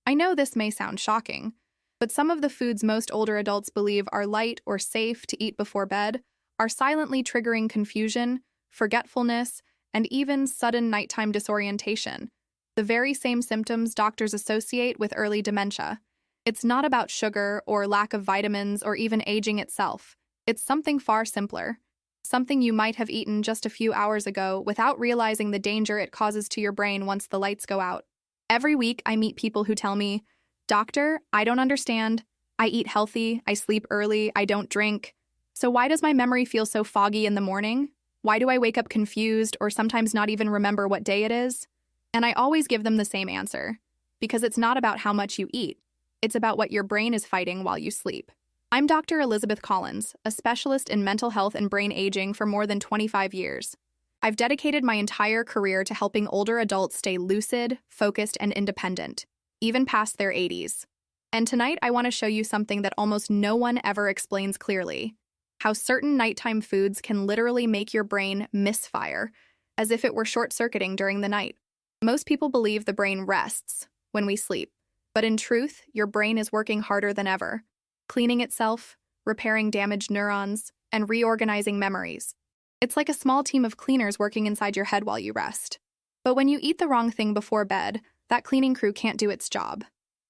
I know this may sound shocking, but some of the foods most older adults believe are light or safe to eat before bed are silently triggering confusion, forgetfulness, and even sudden nighttime disorientation, the very same symptoms doctors associate with early dementia. It's not about sugar or lack of vitamins or even aging itself. It's something far simpler, something you might have eaten just a few hours ago without realizing the danger it causes to your brain once the lights go out. Every week, I meet people who tell me, "Doctor, I don't understand. I eat healthy, I sleep early, I don't drink. So why does my memory feel so foggy in the morning? Why do I wake up confused or sometimes not even remember what day it is?" And I always give them the same answer, because it's not about how much you eat. It's about what your brain is fighting while you sleep. I'm Dr. Elizabeth Collins, a specialist in mental health and brain aging for more than 25 years. I've dedicated my entire career to helping older adults stay lucid, focused, and independent, even past their 80s. And tonight, I want to show you something that almost no one ever explains clearly: how certain nighttime foods can literally make your brain misfire, as if it were short-circuiting during the night. Most people believe the brain rests when we sleep, but in truth, your brain is working harder than ever, cleaning itself, repairing damaged neurons, and reorganizing memories. It's like a small team of cleaners working inside your head while you rest. But when you eat the wrong thing before bed, that cleaning crew can't do its job.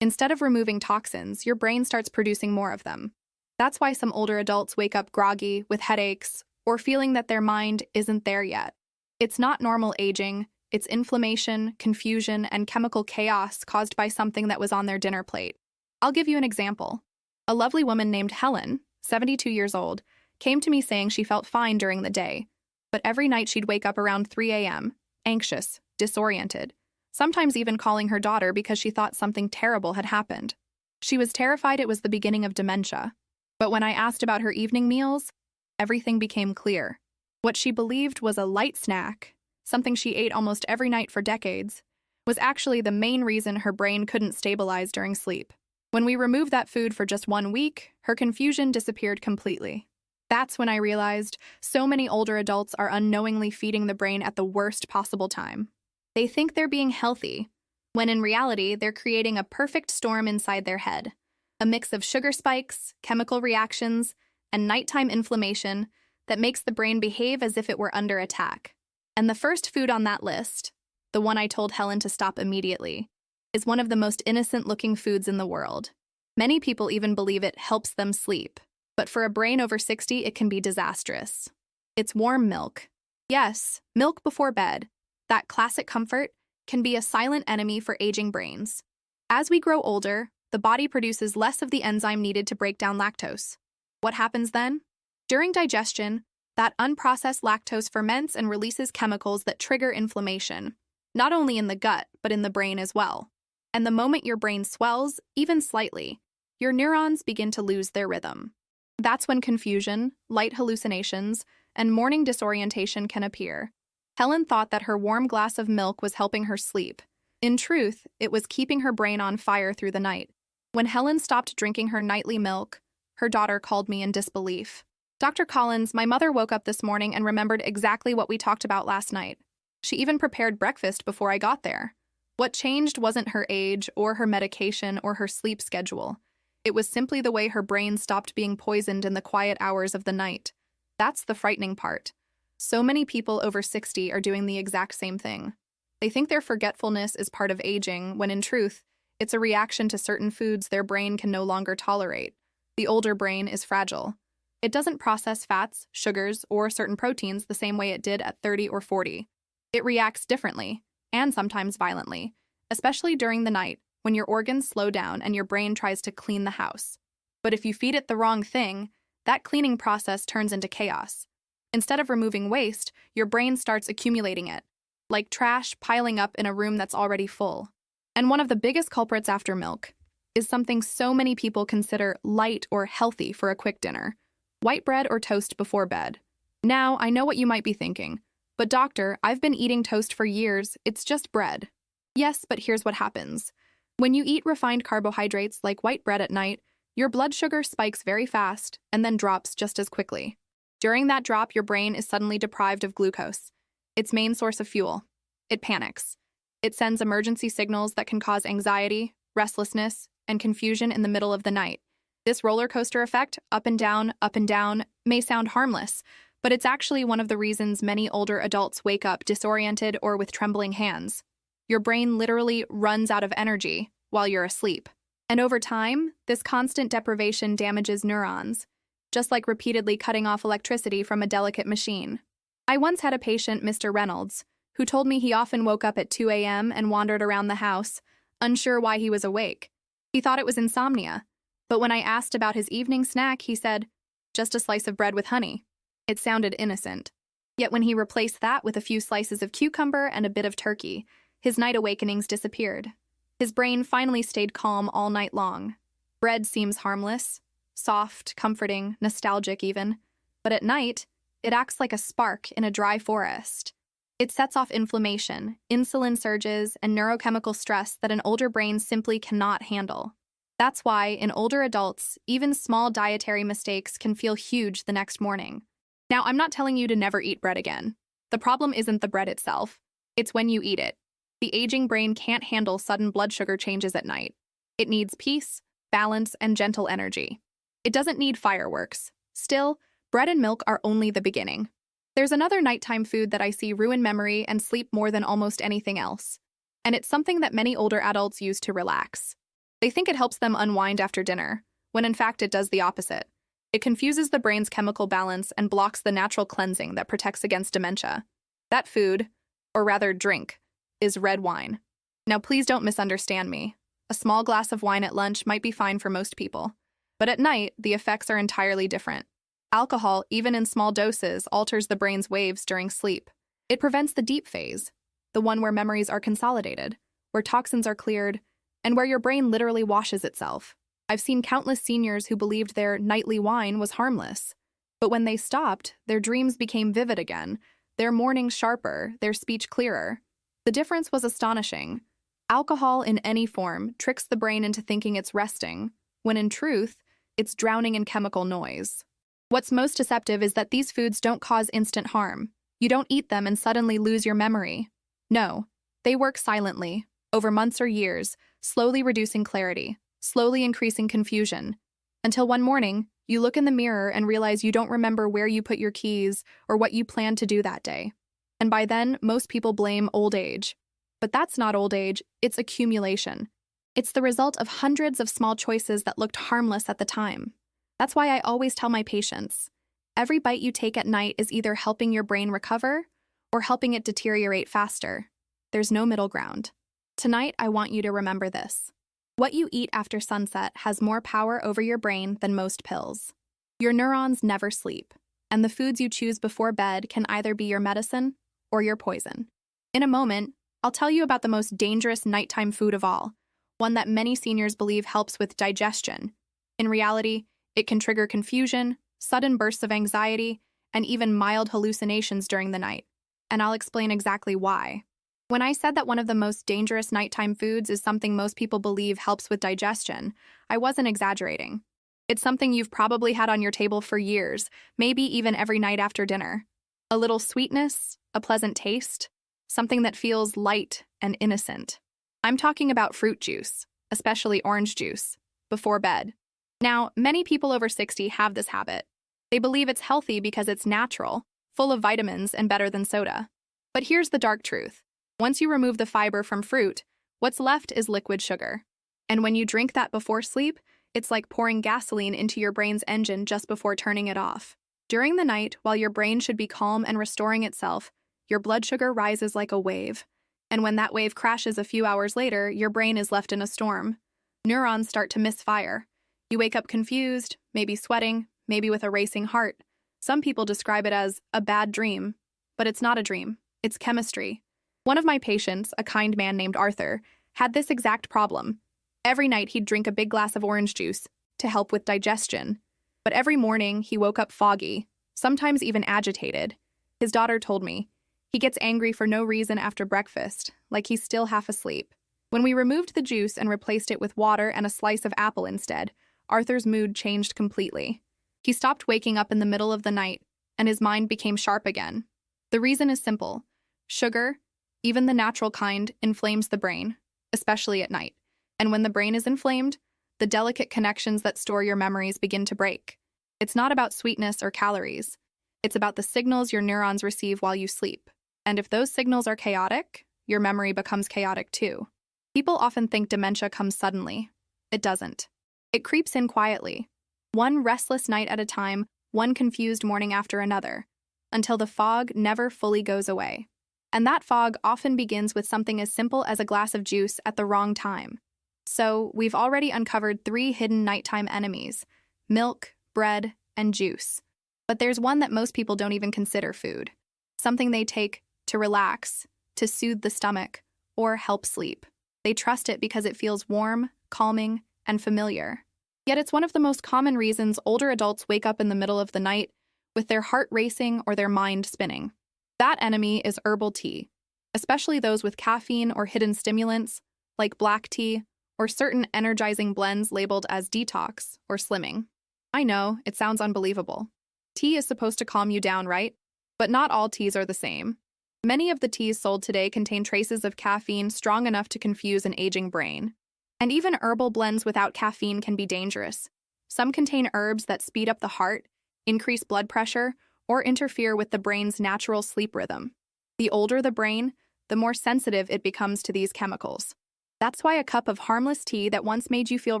Instead of removing toxins, your brain starts producing more of them. That's why some older adults wake up groggy, with headaches, or feeling that their mind isn't there yet. It's not normal aging. It's inflammation, confusion, and chemical chaos caused by something that was on their dinner plate. I'll give you an example. A lovely woman named Helen, 72 years old, came to me saying she felt fine during the day, but every night she'd wake up around 3 a.m., anxious, disoriented, sometimes even calling her daughter because she thought something terrible had happened. She was terrified it was the beginning of dementia, but when I asked about her evening meals, everything became clear. What she believed was a light snack, something she ate almost every night for decades, was actually the main reason her brain couldn't stabilize during sleep. When we removed that food for just 1 week, her confusion disappeared completely. That's when I realized so many older adults are unknowingly feeding the brain at the worst possible time. They think they're being healthy, when in reality, they're creating a perfect storm inside their head, a mix of sugar spikes, chemical reactions, and nighttime inflammation that makes the brain behave as if it were under attack. And the first food on that list, the one I told Helen to stop immediately, is one of the most innocent-looking foods in the world. Many people even believe it helps them sleep, but for a brain over 60, it can be disastrous. It's warm milk. Yes, milk before bed, that classic comfort, can be a silent enemy for aging brains. As we grow older, the body produces less of the enzyme needed to break down lactose. What happens then? During digestion, that unprocessed lactose ferments and releases chemicals that trigger inflammation, not only in the gut, but in the brain as well. And the moment your brain swells, even slightly, your neurons begin to lose their rhythm. That's when confusion, light hallucinations, and morning disorientation can appear. Helen thought that her warm glass of milk was helping her sleep. In truth, it was keeping her brain on fire through the night. When Helen stopped drinking her nightly milk, her daughter called me in disbelief. "Dr. Collins, my mother woke up this morning and remembered exactly what we talked about last night. She even prepared breakfast before I got there." What changed wasn't her age or her medication or her sleep schedule. It was simply the way her brain stopped being poisoned in the quiet hours of the night. That's the frightening part. So many people over 60 are doing the exact same thing. They think their forgetfulness is part of aging, when in truth, it's a reaction to certain foods their brain can no longer tolerate. The older brain is fragile. It doesn't process fats, sugars, or certain proteins the same way it did at 30 or 40. It reacts differently, and sometimes violently, especially during the night, when your organs slow down and your brain tries to clean the house. But if you feed it the wrong thing, that cleaning process turns into chaos. Instead of removing waste, your brain starts accumulating it, like trash piling up in a room that's already full. And one of the biggest culprits after milk is something so many people consider light or healthy for a quick dinner: white bread or toast before bed. Now, I know what you might be thinking. "But doctor, I've been eating toast for years, it's just bread." Yes, but here's what happens. When you eat refined carbohydrates like white bread at night, your blood sugar spikes very fast and then drops just as quickly. During that drop, your brain is suddenly deprived of glucose, its main source of fuel. It panics. It sends emergency signals that can cause anxiety, restlessness, and confusion in the middle of the night. This roller coaster effect, up and down, may sound harmless, but it's actually one of the reasons many older adults wake up disoriented or with trembling hands. Your brain literally runs out of energy while you're asleep. And over time, this constant deprivation damages neurons, just like repeatedly cutting off electricity from a delicate machine. I once had a patient, Mr. Reynolds, who told me he often woke up at 2 a.m. and wandered around the house, unsure why he was awake. He thought it was insomnia, but when I asked about his evening snack, he said, "Just a slice of bread with honey." It sounded innocent. Yet when he replaced that with a few slices of cucumber and a bit of turkey, his night awakenings disappeared. His brain finally stayed calm all night long. Bread seems harmless, soft, comforting, nostalgic even, but at night, it acts like a spark in a dry forest. It sets off inflammation, insulin surges, and neurochemical stress that an older brain simply cannot handle. That's why, in older adults, even small dietary mistakes can feel huge the next morning. Now, I'm not telling you to never eat bread again. The problem isn't the bread itself. It's when you eat it. The aging brain can't handle sudden blood sugar changes at night. It needs peace, balance, and gentle energy. It doesn't need fireworks. Still, bread and milk are only the beginning. There's another nighttime food that I see ruin memory and sleep more than almost anything else. And it's something that many older adults use to relax. They think it helps them unwind after dinner, when in fact it does the opposite. It confuses the brain's chemical balance and blocks the natural cleansing that protects against dementia. That food, or rather drink, is red wine. Now please don't misunderstand me. A small glass of wine at lunch might be fine for most people. But at night, the effects are entirely different. Alcohol, even in small doses, alters the brain's waves during sleep. It prevents the deep phase, the one where memories are consolidated, where toxins are cleared, and where your brain literally washes itself. I've seen countless seniors who believed their nightly wine was harmless. But when they stopped, their dreams became vivid again, their mornings sharper, their speech clearer. The difference was astonishing. Alcohol in any form tricks the brain into thinking it's resting, when in truth, it's drowning in chemical noise. What's most deceptive is that these foods don't cause instant harm. You don't eat them and suddenly lose your memory. No, they work silently, over months or years, slowly reducing clarity, slowly increasing confusion, until one morning, you look in the mirror and realize you don't remember where you put your keys or what you planned to do that day. And by then, most people blame old age. But that's not old age, it's accumulation. It's the result of hundreds of small choices that looked harmless at the time. That's why I always tell my patients, every bite you take at night is either helping your brain recover or helping it deteriorate faster. There's no middle ground. Tonight, I want you to remember this. What you eat after sunset has more power over your brain than most pills. Your neurons never sleep, and the foods you choose before bed can either be your medicine or your poison. In a moment, I'll tell you about the most dangerous nighttime food of all, one that many seniors believe helps with digestion. In reality, it can trigger confusion, sudden bursts of anxiety, and even mild hallucinations during the night. And I'll explain exactly why. When I said that one of the most dangerous nighttime foods is something most people believe helps with digestion, I wasn't exaggerating. It's something you've probably had on your table for years, maybe even every night after dinner. A little sweetness, a pleasant taste, something that feels light and innocent. I'm talking about fruit juice, especially orange juice, before bed. Now, many people over 60 have this habit. They believe it's healthy because it's natural, full of vitamins, and better than soda. But here's the dark truth. Once you remove the fiber from fruit, what's left is liquid sugar. And when you drink that before sleep, it's like pouring gasoline into your brain's engine just before turning it off. During the night, while your brain should be calm and restoring itself, your blood sugar rises like a wave. And when that wave crashes a few hours later, your brain is left in a storm. Neurons start to misfire. You wake up confused, maybe sweating, maybe with a racing heart. Some people describe it as a bad dream, but it's not a dream. It's chemistry. One of my patients, a kind man named Arthur, had this exact problem. Every night he'd drink a big glass of orange juice to help with digestion. But every morning he woke up foggy, sometimes even agitated. His daughter told me, he gets angry for no reason after breakfast, like he's still half asleep. When we removed the juice and replaced it with water and a slice of apple instead, Arthur's mood changed completely. He stopped waking up in the middle of the night, and his mind became sharp again. The reason is simple. Sugar, even the natural kind, inflames the brain, especially at night. And when the brain is inflamed, the delicate connections that store your memories begin to break. It's not about sweetness or calories. It's about the signals your neurons receive while you sleep. And if those signals are chaotic, your memory becomes chaotic too. People often think dementia comes suddenly. It doesn't. It creeps in quietly, one restless night at a time, one confused morning after another, until the fog never fully goes away. And that fog often begins with something as simple as a glass of juice at the wrong time. So, we've already uncovered 3 hidden nighttime enemies: milk, bread, and juice. But there's one that most people don't even consider food. Something they take to relax, to soothe the stomach, or help sleep. They trust it because it feels warm, calming, and familiar. Yet it's one of the most common reasons older adults wake up in the middle of the night with their heart racing or their mind spinning. That enemy is herbal tea, especially those with caffeine or hidden stimulants, like black tea, or certain energizing blends labeled as detox or slimming. I know, it sounds unbelievable. Tea is supposed to calm you down, right? But not all teas are the same. Many of the teas sold today contain traces of caffeine strong enough to confuse an aging brain. And even herbal blends without caffeine can be dangerous. Some contain herbs that speed up the heart, increase blood pressure, or interfere with the brain's natural sleep rhythm. The older the brain, the more sensitive it becomes to these chemicals. That's why a cup of harmless tea that once made you feel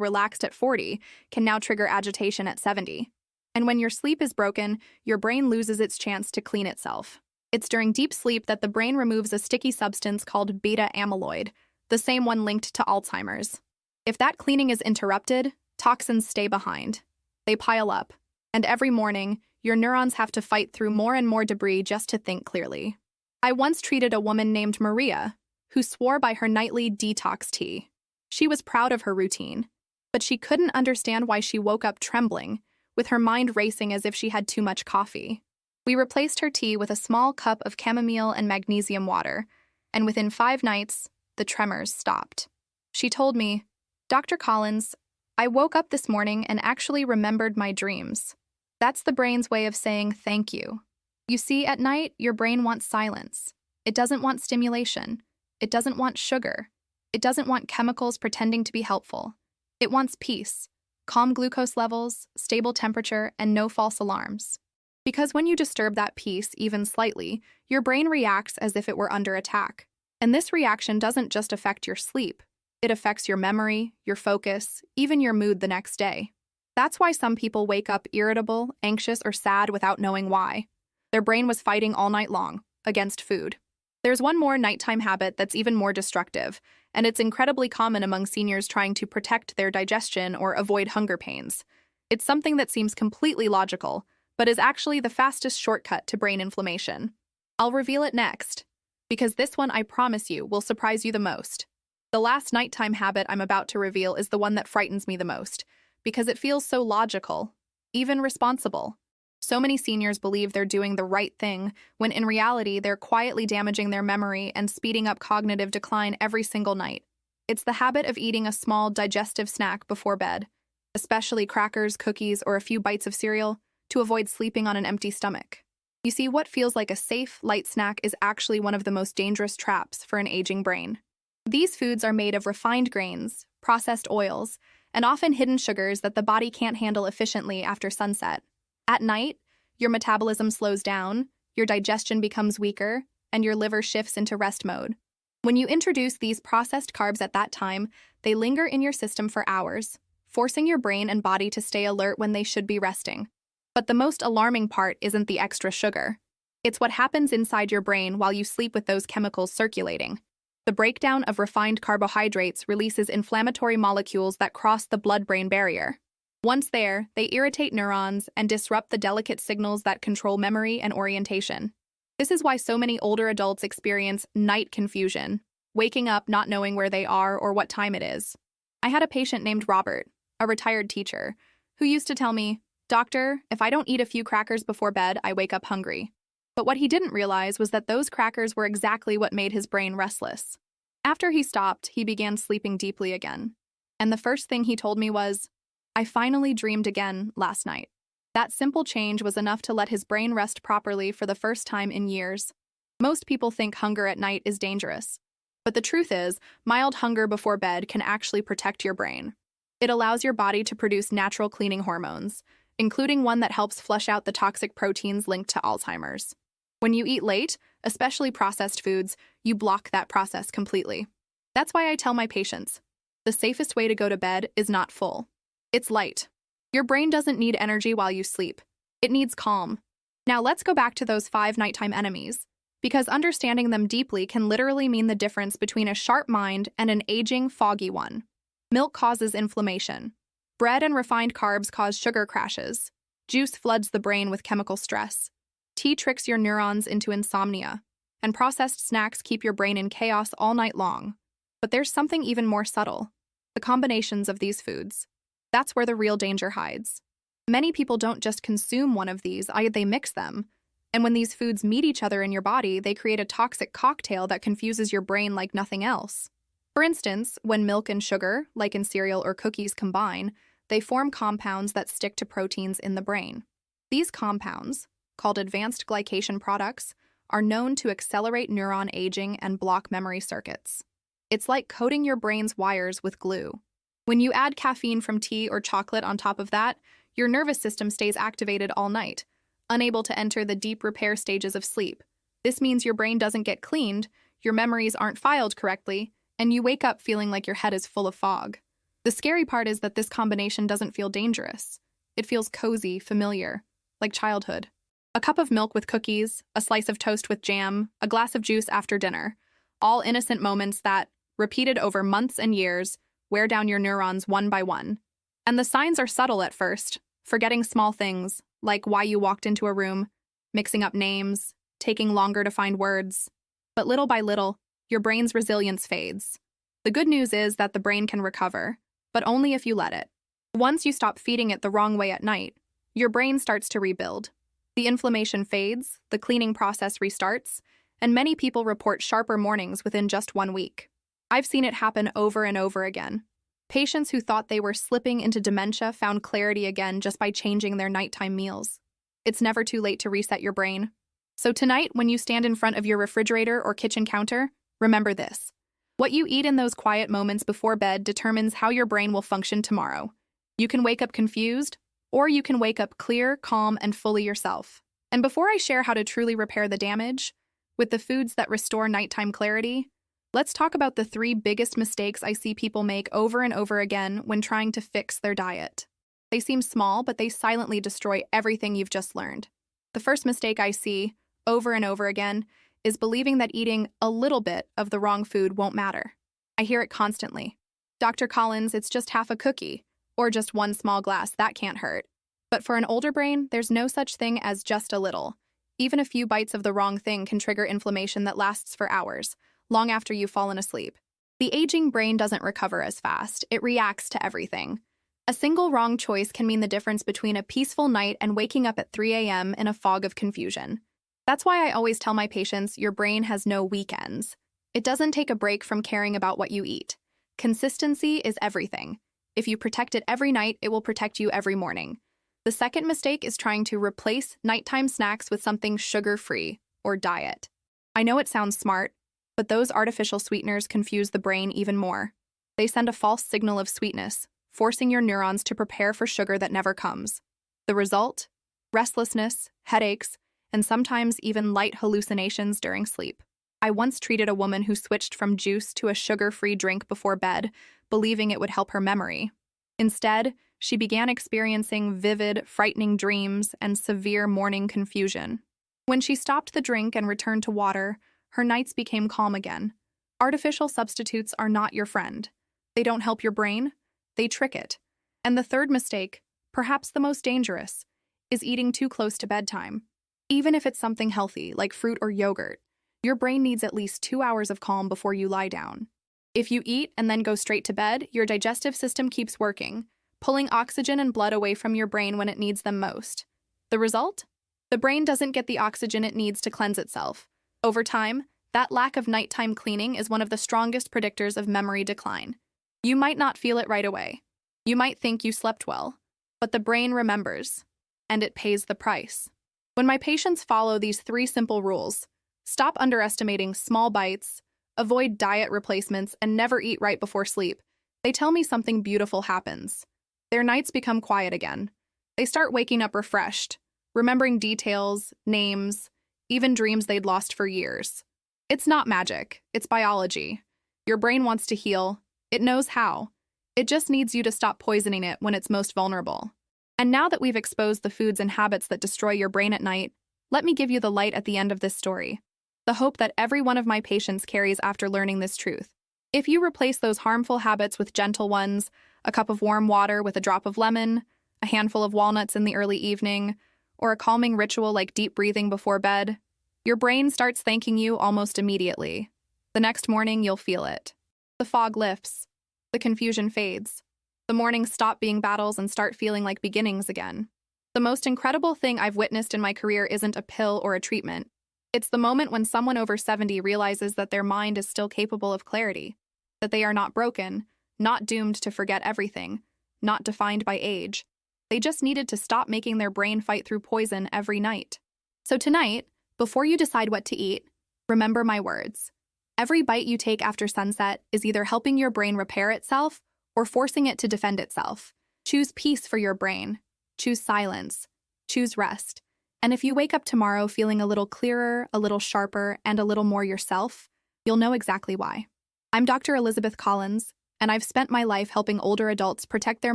relaxed at 40 can now trigger agitation at 70. And when your sleep is broken, your brain loses its chance to clean itself. It's during deep sleep that the brain removes a sticky substance called beta amyloid, the same one linked to Alzheimer's. If that cleaning is interrupted, toxins stay behind. They pile up, and every morning, your neurons have to fight through more and more debris just to think clearly. I once treated a woman named Maria, who swore by her nightly detox tea. She was proud of her routine, but she couldn't understand why she woke up trembling, with her mind racing as if she had too much coffee. We replaced her tea with a small cup of chamomile and magnesium water, and within 5 nights, the tremors stopped. She told me, "Dr. Collins, I woke up this morning and actually remembered my dreams." That's the brain's way of saying thank you. You see, at night, your brain wants silence. It doesn't want stimulation. It doesn't want sugar. It doesn't want chemicals pretending to be helpful. It wants peace, calm glucose levels, stable temperature, and no false alarms. Because when you disturb that peace even slightly, your brain reacts as if it were under attack. And this reaction doesn't just affect your sleep. It affects your memory, your focus, even your mood the next day. That's why some people wake up irritable, anxious, or sad without knowing why. Their brain was fighting all night long against food. There's one more nighttime habit that's even more destructive, and it's incredibly common among seniors trying to protect their digestion or avoid hunger pains. It's something that seems completely logical, but is actually the fastest shortcut to brain inflammation. I'll reveal it next, because this one, I promise you, will surprise you the most. The last nighttime habit I'm about to reveal is the one that frightens me the most, because it feels so logical, even responsible. So many seniors believe they're doing the right thing, when in reality they're quietly damaging their memory and speeding up cognitive decline every single night. It's the habit of eating a small digestive snack before bed, especially crackers, cookies, or a few bites of cereal, to avoid sleeping on an empty stomach. You see, what feels like a safe, light snack is actually one of the most dangerous traps for an aging brain. These foods are made of refined grains, processed oils, and often hidden sugars that the body can't handle efficiently after sunset. At night, your metabolism slows down, your digestion becomes weaker, and your liver shifts into rest mode. When you introduce these processed carbs at that time, they linger in your system for hours, forcing your brain and body to stay alert when they should be resting. But the most alarming part isn't the extra sugar. It's what happens inside your brain while you sleep with those chemicals circulating. The breakdown of refined carbohydrates releases inflammatory molecules that cross the blood-brain barrier. Once there, they irritate neurons and disrupt the delicate signals that control memory and orientation. This is why so many older adults experience night confusion, waking up not knowing where they are or what time it is. I had a patient named Robert, a retired teacher, who used to tell me, "Doctor, if I don't eat a few crackers before bed, I wake up hungry." But what he didn't realize was that those crackers were exactly what made his brain restless. After he stopped, he began sleeping deeply again. And the first thing he told me was, "I finally dreamed again last night." That simple change was enough to let his brain rest properly for the first time in years. Most people think hunger at night is dangerous. But the truth is, mild hunger before bed can actually protect your brain. It allows your body to produce natural cleaning hormones, including one that helps flush out the toxic proteins linked to Alzheimer's. When you eat late, especially processed foods, you block that process completely. That's why I tell my patients, the safest way to go to bed is not full. It's light. Your brain doesn't need energy while you sleep. It needs calm. Now let's go back to those 5 nighttime enemies, because understanding them deeply can literally mean the difference between a sharp mind and an aging, foggy one. Milk causes inflammation. Bread and refined carbs cause sugar crashes. Juice floods the brain with chemical stress. Tea tricks your neurons into insomnia. And processed snacks keep your brain in chaos all night long. But there's something even more subtle. The combinations of these foods. That's where the real danger hides. Many people don't just consume one of these, they mix them. And when these foods meet each other in your body, they create a toxic cocktail that confuses your brain like nothing else. For instance, when milk and sugar, like in cereal or cookies, combine, they form compounds that stick to proteins in the brain. These compounds, called advanced glycation products, are known to accelerate neuron aging and block memory circuits. It's like coating your brain's wires with glue. When you add caffeine from tea or chocolate on top of that, your nervous system stays activated all night, unable to enter the deep repair stages of sleep. This means your brain doesn't get cleaned, your memories aren't filed correctly, and you wake up feeling like your head is full of fog. The scary part is that this combination doesn't feel dangerous. It feels cozy, familiar, like childhood. A cup of milk with cookies, a slice of toast with jam, a glass of juice after dinner. All innocent moments that, repeated over months and years, wear down your neurons one by one. And the signs are subtle at first, forgetting small things, like why you walked into a room, mixing up names, taking longer to find words. But little by little, your brain's resilience fades. The good news is that the brain can recover, but only if you let it. Once you stop feeding it the wrong way at night, your brain starts to rebuild. The inflammation fades, the cleaning process restarts, and many people report sharper mornings within just 1 week. I've seen it happen over and over again. Patients who thought they were slipping into dementia found clarity again just by changing their nighttime meals. It's never too late to reset your brain. So tonight, when you stand in front of your refrigerator or kitchen counter, remember this. What you eat in those quiet moments before bed determines how your brain will function tomorrow. You can wake up confused, or you can wake up clear, calm, and fully yourself. And before I share how to truly repair the damage, with the foods that restore nighttime clarity, let's talk about the 3 biggest mistakes I see people make over and over again when trying to fix their diet. They seem small, but they silently destroy everything you've just learned. The first mistake I see, over and over again, is believing that eating a little bit of the wrong food won't matter. I hear it constantly. Dr. Collins, it's just half a cookie, or just 1 small glass, that can't hurt. But for an older brain, there's no such thing as just a little. Even a few bites of the wrong thing can trigger inflammation that lasts for hours, long after you've fallen asleep. The aging brain doesn't recover as fast, it reacts to everything. A single wrong choice can mean the difference between a peaceful night and waking up at 3 a.m. in a fog of confusion. That's why I always tell my patients your brain has no weekends. It doesn't take a break from caring about what you eat. Consistency is everything. If you protect it every night, it will protect you every morning. The second mistake is trying to replace nighttime snacks with something sugar-free or diet. I know it sounds smart, but those artificial sweeteners confuse the brain even more. They send a false signal of sweetness, forcing your neurons to prepare for sugar that never comes. The result? Restlessness, headaches, and sometimes even light hallucinations during sleep. I once treated a woman who switched from juice to a sugar-free drink before bed, believing it would help her memory. Instead, she began experiencing vivid, frightening dreams and severe morning confusion. When she stopped the drink and returned to water, her nights became calm again. Artificial substitutes are not your friend. They don't help your brain, they trick it. And the third mistake, perhaps the most dangerous, is eating too close to bedtime. Even if it's something healthy, like fruit or yogurt, your brain needs at least 2 hours of calm before you lie down. If you eat and then go straight to bed, your digestive system keeps working, pulling oxygen and blood away from your brain when it needs them most. The result? The brain doesn't get the oxygen it needs to cleanse itself. Over time, that lack of nighttime cleaning is one of the strongest predictors of memory decline. You might not feel it right away. You might think you slept well, but the brain remembers, and it pays the price. When my patients follow these 3 simple rules, stop underestimating small bites, avoid diet replacements, and never eat right before sleep, they tell me something beautiful happens. Their nights become quiet again. They start waking up refreshed, remembering details, names, even dreams they'd lost for years. It's not magic, it's biology. Your brain wants to heal. It knows how. It just needs you to stop poisoning it when it's most vulnerable. And now that we've exposed the foods and habits that destroy your brain at night, let me give you the light at the end of this story. The hope that every one of my patients carries after learning this truth. If you replace those harmful habits with gentle ones, a cup of warm water with a drop of lemon, a handful of walnuts in the early evening, or a calming ritual like deep breathing before bed, your brain starts thanking you almost immediately. The next morning, you'll feel it. The fog lifts. The confusion fades. The mornings stop being battles and start feeling like beginnings again. The most incredible thing I've witnessed in my career isn't a pill or a treatment. It's the moment when someone over 70 realizes that their mind is still capable of clarity, that they are not broken, not doomed to forget everything, not defined by age. They just needed to stop making their brain fight through poison every night. So tonight, before you decide what to eat, remember my words. Every bite you take after sunset is either helping your brain repair itself or forcing it to defend itself. Choose peace for your brain. Choose silence. Choose rest. And if you wake up tomorrow feeling a little clearer, a little sharper, and a little more yourself, you'll know exactly why. I'm Dr. Elizabeth Collins, and I've spent my life helping older adults protect their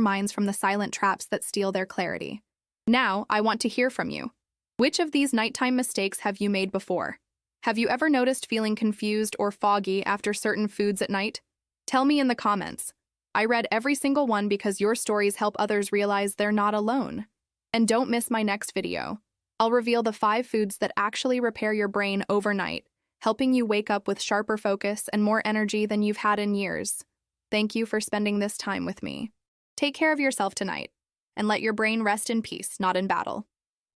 minds from the silent traps that steal their clarity. Now, I want to hear from you. Which of these nighttime mistakes have you made before? Have you ever noticed feeling confused or foggy after certain foods at night? Tell me in the comments. I read every single one because your stories help others realize they're not alone. And don't miss my next video. I'll reveal the 5 foods that actually repair your brain overnight, helping you wake up with sharper focus and more energy than you've had in years. Thank you for spending this time with me. Take care of yourself tonight, and let your brain rest in peace, not in battle.